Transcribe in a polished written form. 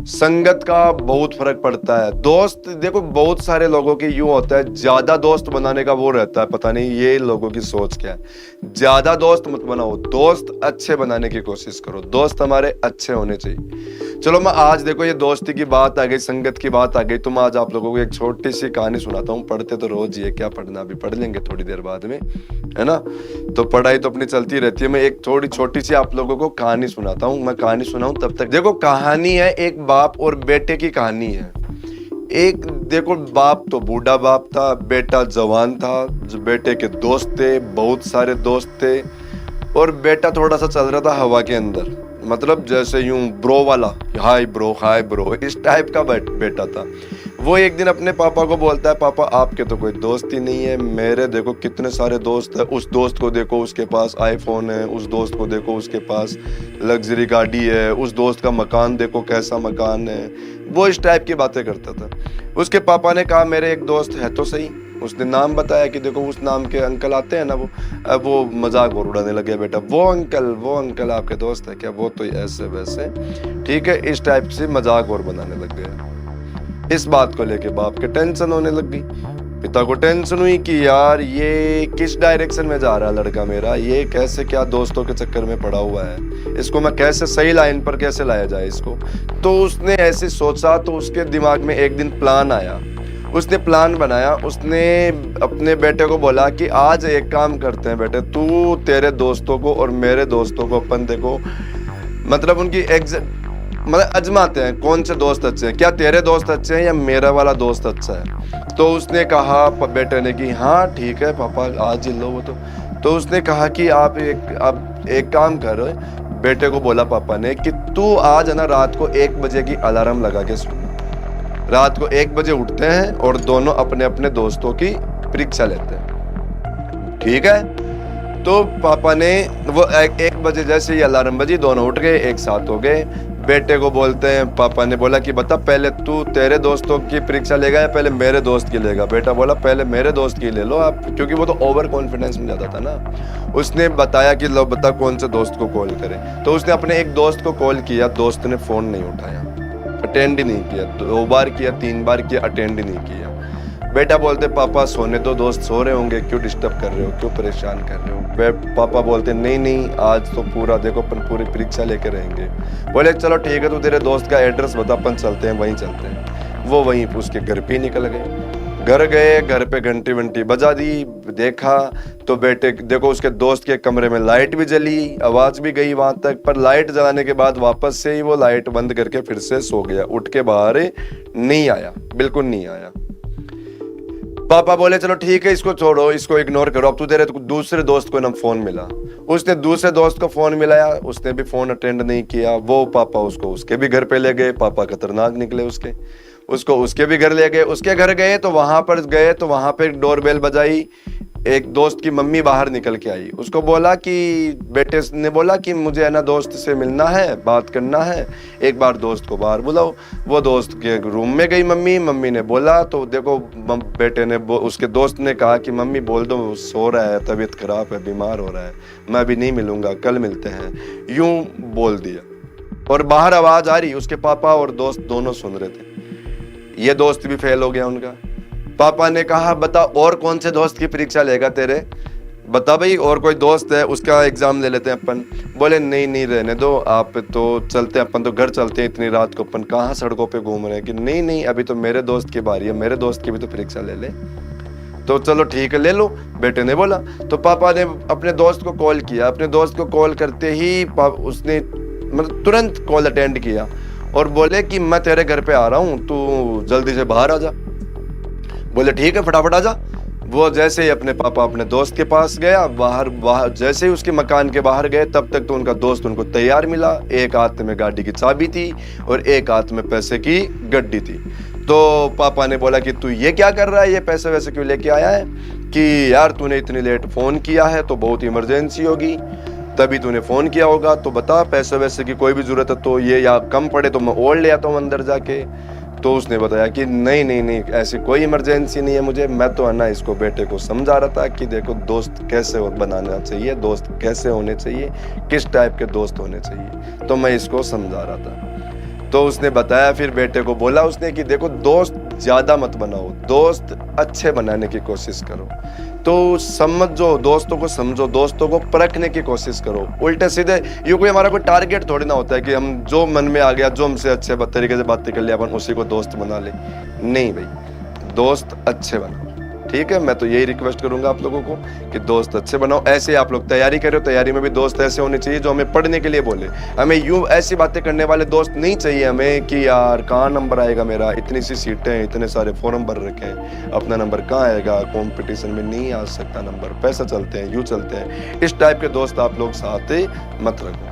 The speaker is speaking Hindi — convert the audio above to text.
संगत का बहुत फर्क पड़ता है। दोस्त देखो, बहुत सारे लोगों के यूं होता है, ज्यादा दोस्त बनाने का वो रहता है, पता नहीं ये लोगों की सोच क्या है। ज्यादा दोस्त मत बनाओ, दोस्त अच्छे बनाने की कोशिश करो, दोस्त हमारे अच्छे होने चाहिए। चलो मैं आज देखो, ये दोस्ती की बात आ गई, संगत की बात आ गई, तो मैं आज आप लोगों को एक छोटी सी कहानी सुनाता हूँ। पढ़ते तो रोज ही है, क्या पढ़ना, अभी पढ़ लेंगे थोड़ी देर बाद में, है ना। तो पढ़ाई तो अपनी चलती रहती है। मैं एक थोड़ी छोटी सी आप लोगों को कहानी सुनाता हूँ। मैं कहानी सुनाऊं तब तक देखो, कहानी है एक बाप और बेटे की कहानी है। एक देखो, बाप तो बूढ़ा बाप था, बेटा जवान था, जो बेटे के दोस्त थे, बहुत सारे दोस्त थे, और बेटा थोड़ा सा चल रहा था हवा के अंदर, मतलब जैसे यूं ब्रो वाला, हाय ब्रो, इस टाइप का बेटा था। वो एक दिन अपने पापा को बोलता है, पापा आपके तो कोई दोस्त ही नहीं है, मेरे देखो कितने सारे दोस्त हैं। उस दोस्त को देखो, उसके पास आईफोन है, उस दोस्त को देखो, उसके पास लग्जरी गाड़ी है, उस दोस्त का मकान देखो कैसा मकान है। वो इस टाइप की बातें करता था। उसके पापा ने कहा, मेरे एक दोस्त है तो सही। उसने नाम बताया कि देखो उस नाम के अंकल आते हैं ना, वो मजाक और उड़ाने लगे, बेटा वो अंकल आपके दोस्त है क्या, वो तो ऐसे वैसे, ठीक है, इस टाइप से मजाक और बनाने लग गए। इस बात को लेके बाप के टेंशन होने लग गई। पिता को टेंशन हुई कि यार ये किस डायरेक्शन में जा रहा है लड़का मेरा, ये कैसे क्या दोस्तों के चक्कर में पड़ा हुआ है, इसको मैं कैसे सही लाइन पर कैसे लाया जाए इसको। तो उसने ऐसे सोचा, तो उसके दिमाग में एक दिन प्लान आया। उसने प्लान बनाया, उसने अपने बेटे को बोला कि आज एक काम करते हैं बेटे, तू तेरे दोस्तों को और मेरे दोस्तों को अपन देखो, मतलब उनकी मतलब अजमाते हैं कौन से दोस्त अच्छे हैं, क्या तेरे दोस्त अच्छे हैं या मेरा वाला दोस्त अच्छा है। तो उसने कहा बेटे ने कि हाँ ठीक है पापा, आज ही लो वो तो उसने कहा कि आप एक काम करो। बेटे को बोला पापा ने कि तू आज है ना रात को 1 बजे की अलार्म लगा के सुन। रात को 1 बजे उठते हैं और दोनों अपने अपने दोस्तों की परीक्षा लेते हैं, ठीक है। तो पापा ने वो 1 बजे जैसे ही अलार्म बजी, दोनों उठ गए, एक साथ हो गए। बेटे को बोलते हैं, पापा ने बोला कि बता पहले तू तेरे दोस्तों की परीक्षा लेगा या पहले मेरे दोस्त की लेगा। बेटा बोला पहले मेरे दोस्त की ले लो आप, क्योंकि वो तो ओवर कॉन्फिडेंस में जाता था ना। उसने बताया कि लो बता कौन से दोस्त को कॉल करे। तो उसने अपने एक दोस्त को कॉल किया, दोस्त ने फोन नहीं उठाया, अटेंड ही नहीं किया। 2 बार किया, 3 बार किया, अटेंड ही नहीं किया। बेटा बोलते पापा सोने दो, दोस्त सो रहे होंगे, क्यों डिस्टर्ब कर रहे हो, क्यों परेशान कर रहे हो। पापा बोलते नहीं आज तो पूरा देखो अपन पूरी परीक्षा लेके रहेंगे। बोले चलो ठीक है, तो तेरे दोस्त का एड्रेस बता, अपन चलते हैं, वहीं चलते हैं। वो वहीं उसके घर पे निकल गए। घर गए, घर पे घंटी वंटी बजा दी, देखा तो बेटे देखो उसके दोस्त के कमरे में लाइट भी जली, आवाज भी गई वहां तक, पर लाइट जलाने के बाद वापस से ही वो लाइट बंद करके फिर से सो गया। उठ के बाहर नहीं आया, बिल्कुल नहीं आया। पापा बोले चलो ठीक है, इसको छोड़ो, इसको इग्नोर करो, अब तू तेरे दूसरे दोस्त को ना फोन मिला। उसने दूसरे दोस्त को फोन मिलाया, उसने भी फोन अटेंड नहीं किया। वो पापा उसको उसके भी घर पे ले गए, पापा खतरनाक निकले उसको उसके भी घर ले गए। उसके घर गए तो वहां पे डोरबेल बजाई। एक दोस्त की मम्मी बाहर निकल के आई, उसको बोला कि बेटे ने बोला कि मुझे है ना दोस्त से मिलना है, बात करना है, एक बार दोस्त को बाहर बुलाओ। वो दोस्त के रूम में गई मम्मी ने बोला, तो देखो बेटे ने उसके दोस्त ने कहा कि मम्मी बोल दो सो रहा है, तबीयत खराब है, बीमार हो रहा है, मैं अभी नहीं मिलूंगा, कल मिलते हैं, यूं बोल दिया। और बाहर आवाज आ रही, उसके पापा और दोस्त दोनों सुन रहे थे। ये दोस्त भी फेल हो गया उनका। पापा ने कहा बता और कौन से दोस्त की परीक्षा लेगा तेरे, बता भाई और कोई दोस्त है उसका एग्जाम ले लेते हैं अपन। बोले नहीं रहने दो, आप तो चलते हैं, अपन तो घर चलते हैं, इतनी रात को अपन कहाँ सड़कों पे घूम रहे हैं। कि नहीं अभी तो मेरे दोस्त की बारी है, मेरे दोस्त की भी तो परीक्षा ले ले। तो चलो ठीक है ले लो, बेटे ने बोला। तो पापा ने अपने दोस्त को कॉल किया। अपने दोस्त को कॉल करते ही उसने मतलब तुरंत कॉल अटेंड किया और बोले कि मैं तेरे घर पे आ रहा हूँ, तू जल्दी से बाहर आ जा। बोले ठीक है फटाफट आ जा। वो जैसे ही अपने पापा अपने दोस्त के पास गया, बाहर जैसे ही उसके मकान के बाहर गए, तब तक तो उनका दोस्त उनको तैयार मिला। एक हाथ में गाड़ी की चाबी थी और एक हाथ में पैसे की गड्डी थी। तो पापा ने बोला कि तू ये क्या कर रहा है, ये पैसे वैसे क्यों लेके आया है, कि यार तूने इतनी लेट फोन किया है तो बहुत इमरजेंसी होगी, तभी तूने फोन किया होगा, तो बता पैसे वैसे की कोई भी जरूरत है तो ये या कम पड़े तो मैं और ले आता हूँ अंदर जाके। तो उसने बताया कि नहीं ऐसी कोई इमरजेंसी नहीं है मुझे, मैं तो है ना इसको बेटे को समझा रहा था कि देखो दोस्त कैसे बनाना चाहिए, दोस्त कैसे होने चाहिए, किस टाइप के दोस्त होने चाहिए, तो मैं इसको समझा रहा था। तो उसने बताया, फिर बेटे को बोला उसने कि देखो दोस्त ज्यादा मत बनाओ, दोस्त अच्छे बनाने की कोशिश करो। तो समझो, दोस्तों को समझो, दोस्तों को परखने की कोशिश करो। उल्टे सीधे ये कोई हमारा कोई टारगेट थोड़ी ना होता है कि हम जो मन में आ गया, जो हमसे अच्छे तरीके से बातें कर लिया, अपन उसी को दोस्त बना ले। नहीं भाई, दोस्त अच्छे बनाओ, ठीक है। मैं तो यही रिक्वेस्ट करूंगा आप लोगों को कि दोस्त अच्छे बनाओ। ऐसे आप लोग तैयारी करो, तैयारी में भी दोस्त ऐसे होने चाहिए जो हमें पढ़ने के लिए बोले। हमें यूं ऐसी बातें करने वाले दोस्त नहीं चाहिए हमें कि यार कहाँ नंबर आएगा मेरा, इतनी सी सीटें हैं, इतने सारे फॉर्म भर रखे हैं, अपना नंबर कहाँ आएगा, कंपटीशन में नहीं आ सकता नंबर, पैसा चलते हैं, यूं चलते हैं। इस टाइप के दोस्त आप लोग साथ मत रखो।